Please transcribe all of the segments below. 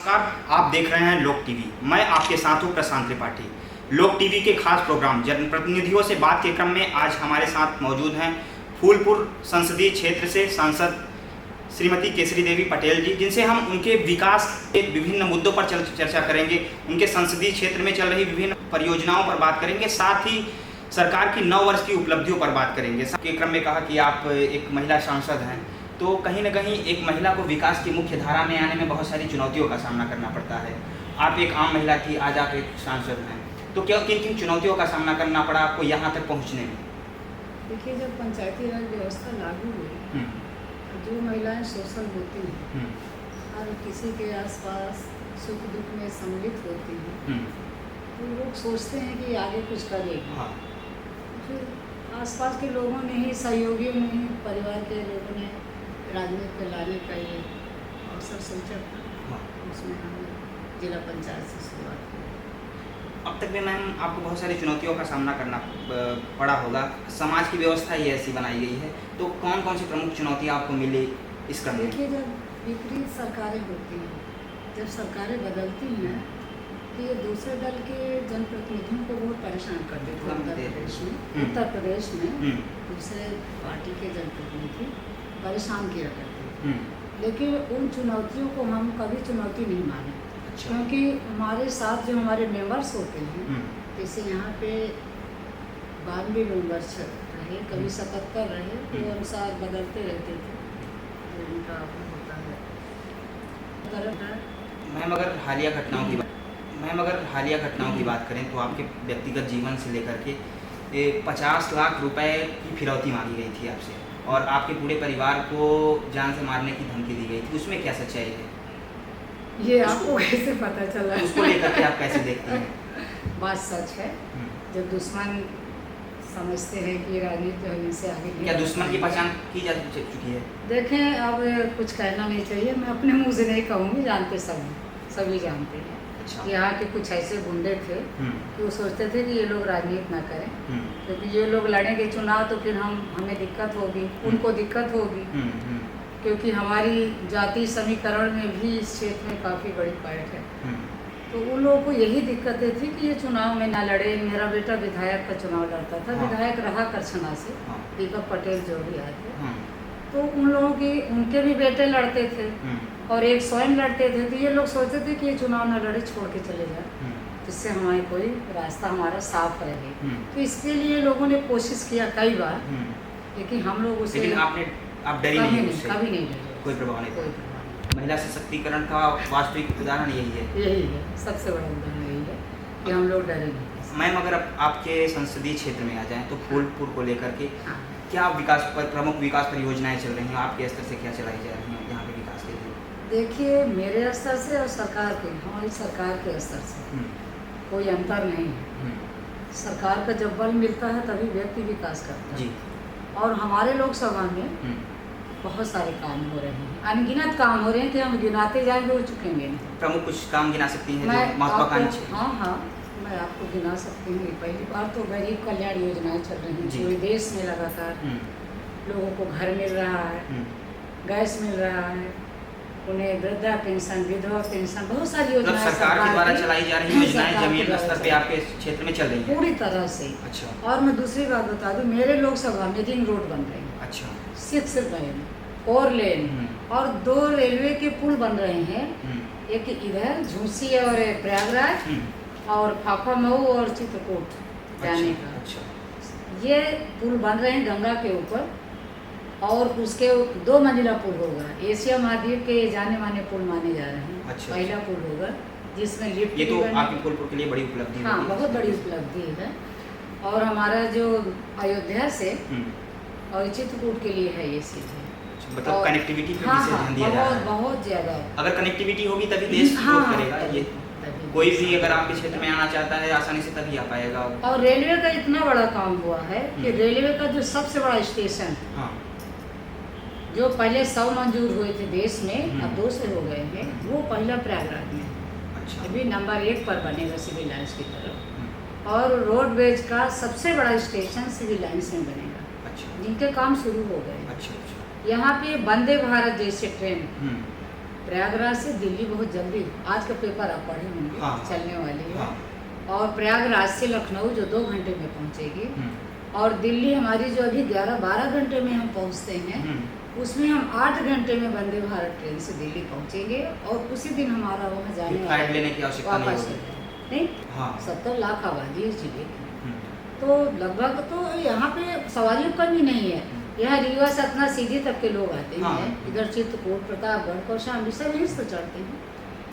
नमस्कार, आप देख रहे हैं लोक टीवी। मैं आपके साथ हूं प्रशांत त्रिपाठी। लोक टीवी के खास प्रोग्राम जनप्रतिनिधियों से बात के क्रम में आज हमारे साथ मौजूद हैं फूलपुर संसदीय क्षेत्र से सांसद श्रीमती केसरी देवी पटेल जी, जिनसे हम उनके विकास के विभिन्न मुद्दों पर चर्चा करेंगे। उनके संसदीय क्षेत्र में चल रही विभिन्न परियोजनाओं पर बात करेंगे, साथ ही सरकार की 9 वर्ष की उपलब्धियों पर बात करेंगे। के क्रम में कहा कि आप एक महिला सांसद हैं, तो कहीं न कहीं एक महिला को विकास की मुख्य धारा में आने में बहुत सारी चुनौतियों का सामना करना पड़ता है। आप एक आम महिला थी, आज आप एक सांसद हैं, तो क्या किन किन चुनौतियों का सामना करना पड़ा आपको यहाँ तक पहुँचने में? देखिए, जब पंचायती राज व्यवस्था लागू हुई, जो महिलाएं शोषण होती हैं और किसी के आसपास सुख दुख में सम्मिलित होती हैं, तो लोग सोचते हैं कि आगे कुछ करेगी। हाँ। फिर आसपास के लोगों ने ही, सहयोगियों ने ही, परिवार के लोगों ने राजनीति में लाने का ये अवसर सोचा था। हाँ। उसमें हमने जिला पंचायत से शुरुआत की। अब तक भी मैम आपको बहुत सारी चुनौतियों का सामना करना पड़ा होगा। समाज की व्यवस्था ही ऐसी बनाई गई है, तो कौन कौन सी प्रमुख चुनौतियाँ आपको मिली इस क्रम में? देखिए, जब विपरीत सरकारें होती हैं, जब सरकारें बदलती हैं, तो ये दूसरे दल के जनप्रतिनिधियों को बहुत परेशान कर देते हैं। उत्तर प्रदेश में दूसरे पार्टी के जनप्रतिनिधि परेशान किया करते हैं, लेकिन उन चुनौतियों को हम कभी चुनौती नहीं माने। अच्छा। क्योंकि हमारे साथ जो हमारे मेंबर्स होते हैं, जैसे यहाँ पे 92 मेंबर्स रहे, कभी 77 रहे, तो अनुसार बदलते रहते थे, तो उनका होता है। मैम अगर हालिया घटनाओं की बात करें तो आपके व्यक्तिगत जीवन से लेकर के 50 लाख रुपए की फिरौती मांगी गई थी आपसे, और आपके पूरे परिवार को जान से मारने की धमकी दी गई थी, उसमें क्या सच्चाई है? ये आपको कैसे पता चला? उसको लेकर के आप कैसे देखते हैं? बात सच है। जब दुश्मन समझते हैं कि राजनीति जो इनसे आगे नहीं, क्या दुश्मन की पहचान की जा चुकी है? देखें, अब कुछ कहना नहीं चाहिए, मैं अपने मुंह से नहीं कहूँगी, जानते सभी जानते हैं। अच्छा। कि यहाँ के कुछ ऐसे गुंडे थे कि वो सोचते थे कि ये लोग राजनीति ना करें, क्योंकि ये लोग लड़ेंगे चुनाव तो फिर हमें दिक्कत होगी, उनको दिक्कत होगी, क्योंकि हमारी जाति समीकरण में भी इस क्षेत्र में काफ़ी बड़ी पैठ है। तो उन लोगों को यही दिक्कतें थी कि ये चुनाव में ना लड़े। मेरा बेटा विधायक का चुनाव लड़ता था। हाँ। विधायक रहा करछना से। हाँ। दीपक पटेल जो भी आए थे। हाँ। तो उन लोगों की, उनके भी बेटे लड़ते थे और एक स्वयं लड़ते थे, तो ये लोग सोचते थे कि ये चुनाव न लड़े, छोड़ के चले जाए, जिससे हमारी कोई रास्ता हमारा साफ रहे। तो इसके लिए लोगों ने कोशिश किया कई बार, लेकिन हम लोग उसे, लेकिन आप डरी नहीं उससे? कभी नहीं डरे, कोई प्रभाव नहीं। महिला सशक्तिकरण का वास्तविक उदाहरण यही है, सबसे बड़ा उदाहरण यही है कि हम लोग डरे नहीं। मैम अगर आपके संसदीय क्षेत्र में आ जाएं तो फूलपुर को लेकर के क्या प्रमुख विकास परियोजनाएं चल रही हैं? आपके स्तर से क्या चलाई जा रही हैं यहाँ पे विकास के लिए? देखिए, मेरे स्तर से और सरकार के, हमारी सरकार के स्तर से कोई अंतर नहीं है। सरकार का जब बल मिलता है तभी व्यक्ति विकास करता है जी। और हमारे लोकसभा में बहुत सारे काम हो रहे हैं, अनगिनत काम हो रहे हैं कि हम गिनाते जाएंगे वो चुकेंगे नहीं। प्रमुख कुछ काम गिना सकती हैं जो महत्वाकांक्षी? हाँ, मैं आपको गिना सकती हूँ। पहली बार तो गरीब कल्याण योजनाएं चल रही हैं पूरे देश में लगातार। लोगों को घर मिल रहा है, गैस मिल रहा है, उन्हें वृद्धा पेंशन, विधवा पेंशन, बहुत सारी योजनाएं सरकार के द्वारा चलाई जा रही योजनाएं जमीन स्तर पे आपके क्षेत्र में चल रही है पूरी तरह से। अच्छा। और मैं दूसरी बात बता दूं, मेरे लोकसभा में रिंग रोड बन रही है। अच्छा। 6 लेन, 4 लेन और 2 रेलवे के पुल बन रहे हैं, एक इधर झूसी और प्रयागराज और फाफामऊ और चित्रकूट जाने का। अच्छा। ये पुल बन रहे हैं गंगा के ऊपर, और उसके 2 मंजिला पुल होगा, एशिया महाद्वीप के जाने माने पुल माने जा रहे हैं। अच्छा। पहला पुल होगा जिसमें लिफ्ट, ये तो आपके फूलपुर के लिए बड़ी उपलब्धि है। हाँ, बहुत बड़ी उपलब्धि है। और हमारा जो अयोध्या से और चित्रकूट के लिए है ये सीधे, मतलब कनेक्टिविटी पे ध्यान दिया जा रहा है बहुत ज़्यादा। अगर कनेक्टिविटी होगी तभी देश ग्रोथ करेगा। ये कोई भी अगर आपके क्षेत्र में आना चाहता है आसानी से तभी आ पाएगा। और रेलवे का इतना बड़ा काम हुआ है कि रेलवे का जो सबसे बड़ा स्टेशन, जो पहले 100 मंजूर हुए थे देश में, अब 200 हो गए हैं, वो पहला प्रयागराज में। अच्छा। अभी नंबर 1 पर बनेगा सिविल लाइन्स की तरफ। और रोडवेज का सबसे बड़ा स्टेशन सिविल लाइन्स में बनेगा। अच्छा। जिनके काम शुरू हो गए। अच्छा। यहाँ पे वंदे भारत जैसे ट्रेन प्रयागराज से दिल्ली बहुत जल्दी, आज का पेपर आप पढ़े होंगे, हाँ, चलने वाली है। हाँ, और प्रयागराज से लखनऊ जो 2 घंटे में पहुंचेगी, और दिल्ली हमारी जो अभी 11-12 घंटे में हम पहुंचते हैं, उसमें हम 8 घंटे में वंदे भारत ट्रेन से दिल्ली पहुंचेंगे, और उसी दिन हमारा वहाँ जाने फ्लाइट लेने की आवश्यकता नहीं वापस होगी। नहीं, हाँ, 70 लाख आबादी है जिले की, तो लगभग तो यहाँ पे सवारियों का भी नहीं है। यहाँ रीवा सतना सीधी तक के लोग आते हाँ। हैं, इधर चित्रकूट प्रतापगढ़ कौशाम्बी सब यहीं से चढ़ते हैं।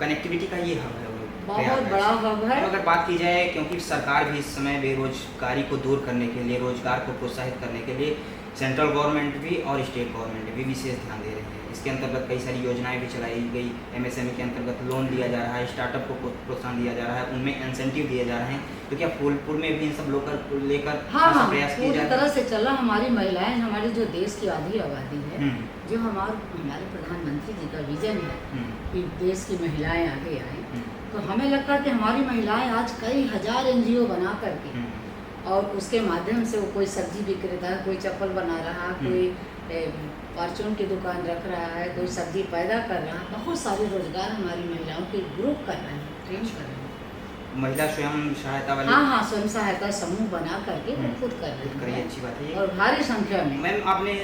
कनेक्टिविटी का ये हब है वो बहुत प्रयागराज। बड़ा हब है। अब अगर बात की जाए, क्योंकि सरकार भी इस समय बेरोजगारी को दूर करने के लिए, रोजगार को प्रोत्साहित करने के लिए सेंट्रल गवर्नमेंट भी और स्टेट गवर्नमेंट भी विशेष ध्यान दे रहे हैं। इसके अंतर्गत कई सारी योजनाएं भी चलाई गई। MSME के अंतर्गत लोन दिया जा रहा है, स्टार्टअप को प्रोत्साहन दिया जा रहा है, उनमें इंसेंटिव दिए जा रहे हैं। तो क्या फूलपुर में भी इन सब लोग को लेकर हाँ, ऐसा प्रयास किया पूरी जा तरह से चला। हमारी महिलाएं, हमारी जो देश की आधी आबादी है, हम्म, जो हमारे प्रधानमंत्री जी का विजन है हम्म, कि देश की महिलाएं आगे आए, हम्म, तो हमें लगता है कि हमारी महिलाएं आज कई हजार NGO बना करके, हम्म, और उसके माध्यम से वो कोई सब्जी विक्रेता है, कोई चप्पल बना रहा, कोई परचून की दुकान रख रहा है, कोई सब्जी पैदा कर रहा है, बहुत सारे रोजगार हमारी महिलाओं के ग्रुप कर रहे हैं, ट्रेन कर रहे हैं। महिला स्वयं सहायता वाले हाँ, स्वयं सहायता समूह बना करके वो खुद कर खुद रहे करिए, हैं, अच्छी बात है ये। और भारी संख्या में। मैम, आपने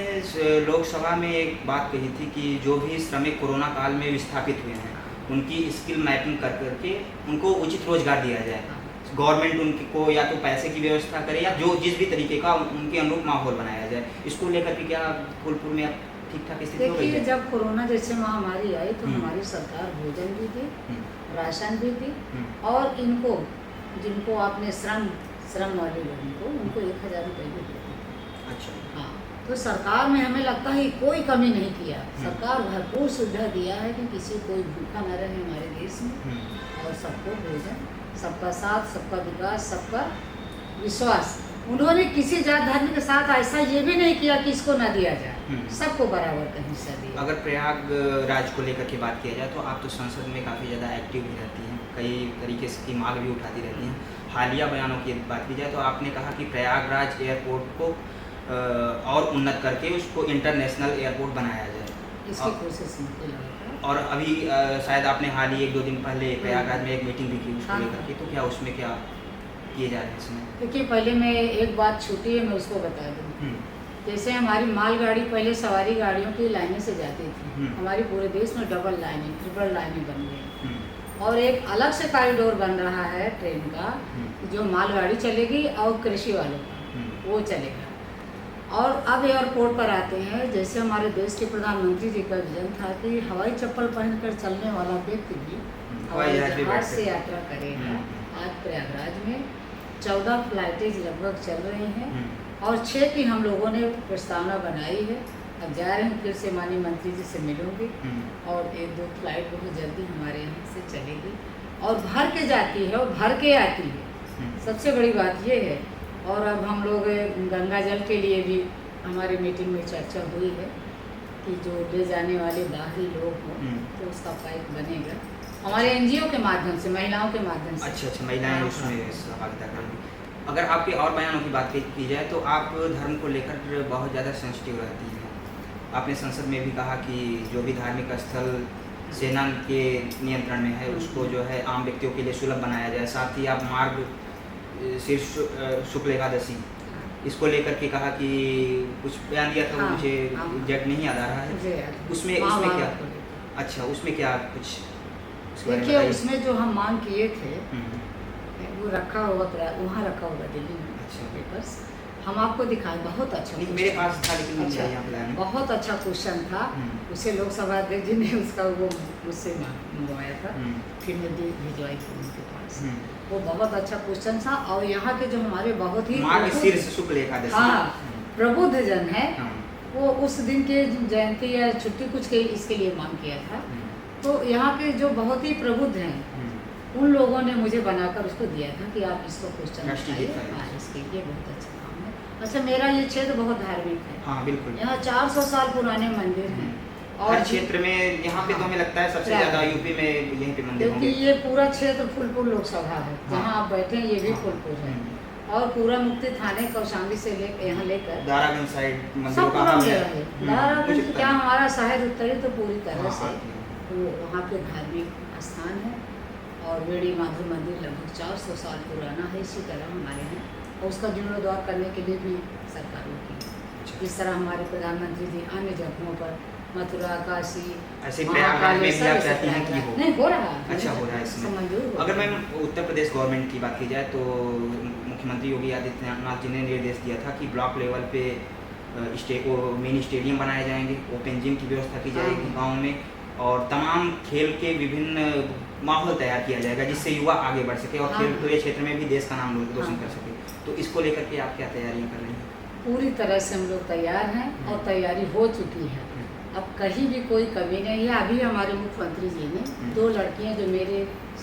लोकसभा में एक बात कही थी कि जो भी श्रमिक कोरोना काल में विस्थापित हुए हैं, उनकी स्किल मैपिंग कर करके उनको उचित रोजगार दिया जाए। गवर्नमेंट उनको या तो पैसे की व्यवस्था करे, या जो जिस भी तरीके का उनके अनुरूप माहौल बनाया जाए। इसको लेकर के क्या फूलपुर में ठीक ठाक स्थिति हो गई देखिए, है? जब कोरोना जैसे महामारी आई तो हम्म। हमारी सरकार भोजन भी दी, हम्म, राशन भी दी, हम्म, और इनको जिनको आपने श्रम वाले लोगों को उनको 1000 रुपये भी देते। अच्छा, हाँ, तो सरकार ने हमें लगता है कोई कमी नहीं किया। सरकार भरपूर सुविधा दिया है कि किसी कोई भूखा न रहे हमारे देश में, और सबको भोजन, सबका साथ, सबका विकास, सबका विश्वास। उन्होंने किसी जात धर्म के साथ ऐसा ये भी नहीं किया कि इसको न दिया जाए, सबको बराबर का हिस्सा दिया। अगर प्रयागराज को लेकर के बात किया जाए तो आप तो संसद में काफ़ी ज़्यादा एक्टिव भी रहती हैं, कई तरीके से की मांग भी उठाती रहती हैं। हालिया बयानों की बात की जाए तो आपने कहा कि प्रयागराज एयरपोर्ट को और उन्नत करके उसको इंटरनेशनल एयरपोर्ट बनाया जाए, इसकी कोशिश मुझे लगा। और अभी शायद आपने हाल ही 1-2 दिन पहले प्रयागराज में एक मीटिंग भी की उसको हाँ। लेकर के, तो क्या उसमें क्या किए जा रहे हैं इसमें? देखिए, पहले मैं एक बात छूटी है, मैं उसको बता दूँ। हम्म, जैसे हमारी मालगाड़ी पहले सवारी गाड़ियों की लाइनें से जाती थी, हमारी पूरे देश में डबल लाइनें, ट्रिपल लाइनें बन गई, और एक अलग से कॉरिडोर बन रहा है ट्रेन का, जो मालगाड़ी चलेगी और कृषि वालों का वो चलेगा। और अब एयरपोर्ट पर आते हैं, जैसे हमारे देश के प्रधानमंत्री जी का विजन था कि हवाई चप्पल पहनकर चलने वाला व्यक्ति भी हवाई जहाज से यात्रा करेगा। आज प्रयागराज में 14 फ्लाइटें लगभग चल रही हैं, और 6 की हम लोगों ने प्रस्तावना बनाई है। अब जा रहे हैं, फिर से माननीय मंत्री जी से मिलूंगी, और 1-2 फ्लाइट बहुत जल्दी हमारे यहाँ से चलेगी, और भर के जाती है और भर के आती है। सबसे बड़ी बात ये है। और अब हम लोग गंगा जल के लिए भी हमारी मीटिंग में चर्चा हुई है कि जो ले जाने वाले बाहरी लोग हों तो उसका पाइप बनेगा हमारे NGO के माध्यम से, महिलाओं के माध्यम से। अच्छा, महिलाएं उसमें सहभागिता करेंगी। अगर आपके और बयानों की बात की जाए तो आप धर्म को लेकर बहुत ज़्यादा सेंसिटिव रहती हैं। आपने संसद में भी कहा कि जो भी धार्मिक स्थल सेना के नियंत्रण में है उसको जो है आम व्यक्तियों के लिए सुलभ बनाया जाए। साथ ही आप मार्ग शीर्ष शुक्ल एकादशी इसको लेकर के कहा कि कुछ बयान दिया था, मुझे एग्जैक्ट नहीं याद आ रहा है। उसमें क्या, अच्छा, उसमें क्या कुछ? देखिए, उसमें जो हम मांग किए थे वो रखा होगा, वहाँ रखा होगा दिल्ली में। अच्छा, पेपर्स हम आपको दिखाएं, बहुत अच्छा मेरे पास था, लेकिन अच्छा, बहुत अच्छा क्वेश्चन था। उसे लोकसभा अध्यक्ष जी ने उसका वो मुझसे मंगवाया था, फिर मैं भिजवाई थी उनके पास। वो बहुत अच्छा क्वेश्चन था, और यहाँ के जो हमारे बहुत ही प्रबुद्ध जन है, वो उस दिन के जयंती या छुट्टी कुछ के इसके लिए मांग किया था। तो यहाँ के जो बहुत ही प्रबुद्ध हैं उन लोगों ने मुझे बनाकर उसको दिया था कि आप इसको क्वेश्चन बताइए। हाँ, इसके लिए बहुत अच्छा काम है। अच्छा, मेरा ये क्षेत्र बहुत धार्मिक है। हाँ, बिल्कुल। यहाँ 400 साल पुराने मंदिर हैं, और क्षेत्र में यहाँ पे तो हमें लगता है सबसे ज्यादा यूपी में यहीं पे मंदिर होंगे। क्योंकि ये पूरा क्षेत्र फूलपुर लोकसभा है, जहाँ आप बैठे हैं ये भी फूलपुर है, और पूरा मुक्ति थाने कौशाम्बी से यहाँ लेकर दारागंज साइड सब पूरा मेरा है। दारागंज क्या, हमारा शहर उत्तरी तो पूरी तरह से वो वहाँ पे धार्मिक स्थान है और बेड़ी माधव मंदिर लगभग 400 साल पुराना है इसी तरह हमारे यहाँ, और उसका जीर्णोद्धार करने के लिए भी सरकार रोकी। इस तरह हमारे प्रधानमंत्री जी अन्य जगहों पर मथुरा, काशी, ऐसे प्रयागराज में भी आप चाहती हैं कि हो? नहीं, हो रहा है। अच्छा, हो रहा है इसमें। मंजूर हो अगर रहा है। मैम उत्तर प्रदेश गवर्नमेंट की बात की जाए तो मुख्यमंत्री योगी आदित्यनाथ जी ने निर्देश दिया था कि ब्लॉक लेवल पे मिनी स्टेडियम बनाए जाएंगे, ओपन जिम की व्यवस्था की जाएगी हाँ। गाँव में, और तमाम खेल के विभिन्न माहौल तैयार किया जाएगा जिससे युवा आगे बढ़ सके और हाँ। खेल के क्षेत्र में भी देश का नाम रोशन हाँ। कर सके। तो इसको लेकर के आप क्या तैयारियां कर रही हैं? पूरी तरह से हम लोग तैयार हैं और तैयारी हो चुकी है। अब कहीं भी कोई कमी नहीं है। अभी हमारे मुख्यमंत्री जी ने 2 लड़कियां जो मेरे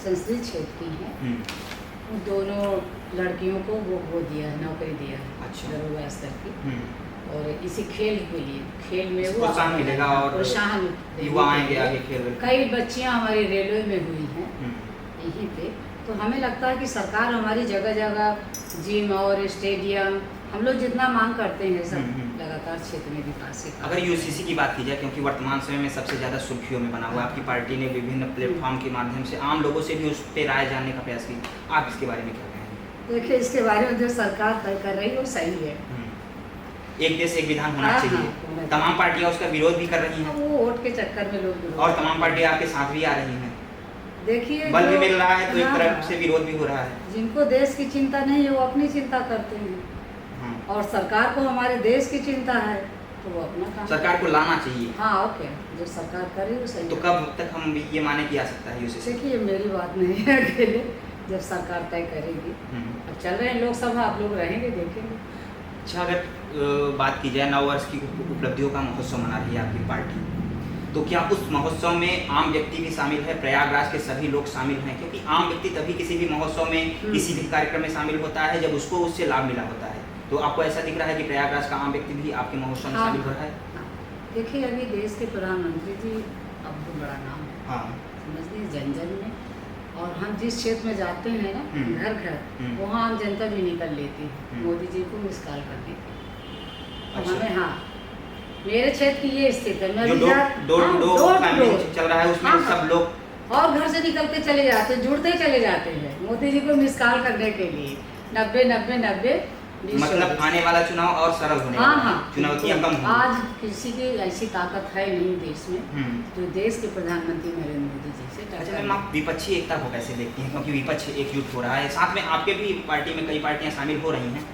संसदीय क्षेत्र की हैं, उन दोनों लड़कियों को वो दिया है, नौकरी दिया है। अच्छा। दरोगा स्तर की, और इसी खेल के लिए, खेल में वो प्रोत्साहन मिलेगा और प्रोत्साहन युवा आएंगे आगे खेल। कई बच्चियां हमारी रेलवे में हुई हैं यहीं पे। तो हमें लगता है कि सरकार हमारी जगह जगह जिम और स्टेडियम हम लोग जितना मांग करते हैं सब लगातार क्षेत्र में विकास से। अगर यूसीसी की बात की जाए, क्योंकि वर्तमान समय में सबसे ज़्यादा सुर्खियों में बना हुआ है, आपकी पार्टी ने विभिन्न प्लेटफॉर्म के माध्यम से आम लोगों से भी उस पर राय जानने का प्रयास की, आप इसके बारे में क्या कहेंगे? देखिए, इसके बारे में जो सरकार तय कर रही है वो सही है। एक देश एक विधान होना हाँ, चाहिए। हाँ, तमाम पार्टियां उसका विरोध भी कर रही हैं वो वोट के चक्कर में लोग विरोध और करते तमाम हैं। पार्टियां आपके साथ भी आ रही हैं। देखिए, बल भी जो- मिल रहा है तो एक हाँ, तरफ से विरोध भी हो रहा है। जिनको देश की चिंता नहीं है वो अपनी चिंता करते हैं, हाँ। और सरकार को हमारे देश की चिंता है तो वो अपना काम सरकार को लाना चाहिए। हाँ, ओके, जो सरकार करे वो सही तो है। कब तक हम ये माने कि आ सकता है यूसीसी? देखिए, मेरी बात नहीं है अकेले, जब सरकार तय करेगी। अब चल रहे हैं लोकसभा, आप लोग रहेंगे देखेंगे। अच्छा, अगर बात की जाए 9 वर्ष की उपलब्धियों का महोत्सव मना रही है आपकी पार्टी, तो क्या उस महोत्सव में आम व्यक्ति भी शामिल है, प्रयागराज के सभी लोग शामिल हैं? क्योंकि आम व्यक्ति तभी किसी भी महोत्सव में किसी भी कार्यक्रम में शामिल होता है जब उसको उससे लाभ मिला होता है। तो आपको ऐसा दिख रहा है कि प्रयागराज का आम व्यक्ति भी आपके महोत्सव में शामिल हो रहा है? हाँ। देखिए, अभी देश के प्रधानमंत्री जी अब बहुत बड़ा नाम है, हाँ। समझ लीजिए जन जन में, और हम जिस क्षेत्र में जाते हैं ना घर घर, वहाँ आम जनता भी निकल लेती है मोदी जी को मिस कॉल करने की। अच्छा। हमें, हाँ, मेरे क्षेत्र की ये स्थिति है। मैं जो भी डोर हाँ, to door door to campaign door। चल रहा है उसमें हाँ, सब लोग और घर से निकलते चले जाते हैं, जुड़ते चले जाते हैं मोदी जी को मिस कॉल करने के लिए। 90 90 90 20 मतलब आने वाला चुनाव और सरल होने हाँ वाला है। हाँ, चुनौतियां कम होंगी। आज किसी की ऐसी ताकत है नहीं देश में जो देश के प्रधानमंत्री नरेंद्र मोदी जी से अच्छा टक्कर मैम, आप विपक्षी एकता को कैसे देखती हैं? क्योंकि विपक्ष एकजुट हो रहा है, साथ में आपके भी पार्टी में कई पार्टियां शामिल हो रही हैं।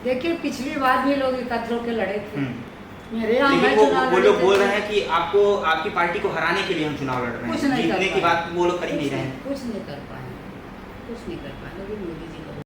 देखिए, पिछली बार भी लोग एकत्र होकर लड़े थे। मेरे यहाँ लेकिन मैं वो चुनाव वो लड़े लोग थे। बोल रहे हैं कि आपको आपकी पार्टी को हराने के लिए हम चुनाव लड़ रहे कुछ हैं, नहीं कर जीतने की पाए। बात वो लोग कर ही नहीं रहे हैं। कुछ नहीं कर पाए, कुछ नहीं कर पाए, लेकिन मोदी जी को